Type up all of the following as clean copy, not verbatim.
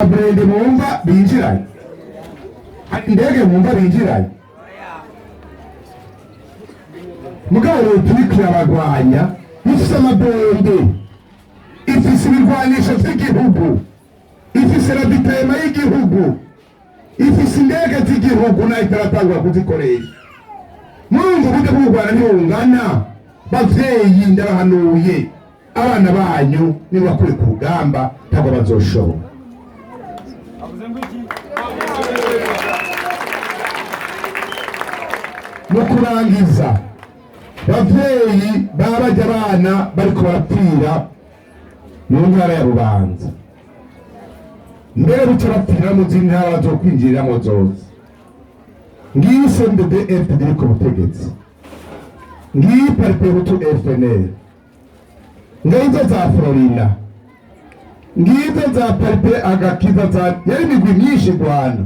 Brende mwumva binjiranye, indege mwumva binjiranye, mugabo leta iriko irabagwanya ifise amabombe, ifise ibirwanisho vy'igihugu, ifise raditema y'igihugu, ifise indege z'igihugu nayo itaratangura kuzikoresha. Murumva uburyo bwo kurwana ntibungana. Bavyeyi ndabahanuye, abana banyu nibakure ku rugamba ntabwo bazoshobora. Mu kurangiza, bavyeyi babarya abana bariko barapfira mu ntara ya Bubanza, mbere buca bapfira mu zindi ntara bazokwinjiriramwo zose. Ngiyi CNDD-FDD iri ku butegetsi, ngiyi Paripehutu FNL, ngizo za Florina, ngizo za Paripe Agakiza, yari imigwi myinshi Rwanda,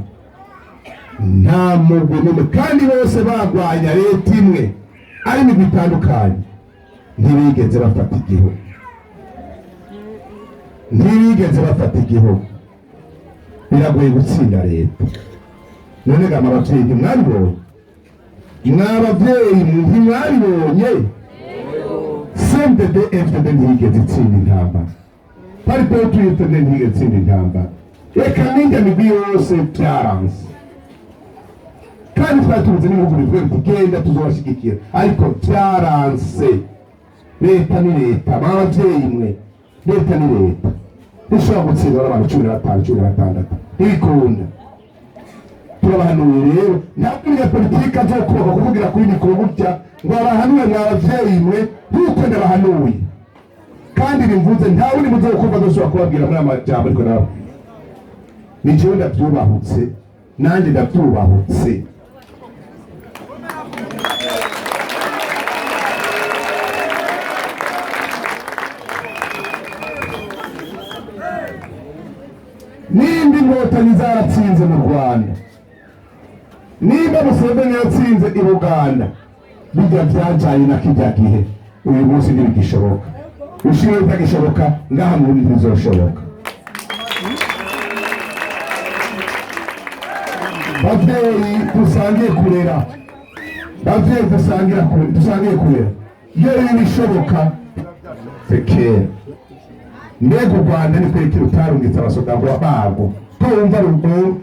nta mugwi n'umwe, kandi bose bagwanya leta imwe ari imigwi itandukanye, ntibigeze bafata igihugu, ntibigeze bafata igihugu. Biragoye gutsinda leta. None gama abavyeyi ntimwabibonye? Mwabavyeyi ntimwabibonye? CNDD-FDD ntiyigeze itsinda intambara, Paripehutu FNL ntiyigeze itsinda intambara, reka n'injya migwi yose vyaranse. Kandi twatubuze n'ibihugu bivuga biti genda tuzobashigikira, ariko vyaranse. Leta ni leta, mwabavyeyi mwe, leta ni leta. Ishobora gutsinda n'abantu 15-16, ntibikunda. Turabahanuye rero, ntabwo umunyapolitike azokubaho kuvugira kuri mikoro gutya ngo abahanuye mwabavyeyi mwe nk'uko ndabahanuye. Kandi bimvuze nta wundi muzokumva azoshobora kubabwira muri amajambo ariko nawe. Ni jewe ndavyubahutse, nanjye ndavyubahutse. Nimba inkotanyi zaratsinze mu Rwanda, nimba Museveni yatsinze i Buganda, bijya vyajanye na kirya gihe, uyu munsi ntibigishoboka. Ushimwe bitagishoboka, ngaha mu Burundi ntibizoshoboka. Bavyeyi dusangiye kurera, bavyeyi dusangiye kurera, iyo ibishoboka sekera. Mbega u Rwanda ni kweki rutarungitse abasoda babo ko wumva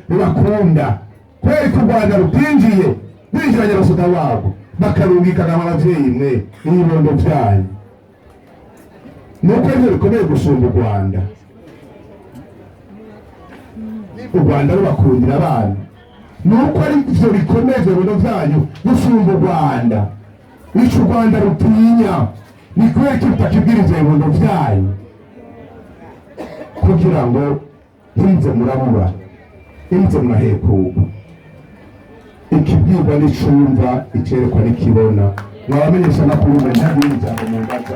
rubakunda, kweki u Rwanda rutinjiye binjiranye abasoda babo bakarungikana abavyeyi mwe n'ibibondo vyanyu. Nuko ivyo bikomeye gusumba u Rwanda. U Rwanda rubakundira abana, nuko ari ivyo bikomeye ibibondo vyanyu gusumba u Rwanda. Ico u Rwanda rutinya ni kweki rutakibwira ivyo bibondo vyanyu, kugira ngo ntimuze murabura, ntimuze murahekuka. Ikibwirwa n'icumva, icerekwa n'ikibona. Mwabamenyesha amakuru mwe ntagire ijambo mu mbaga.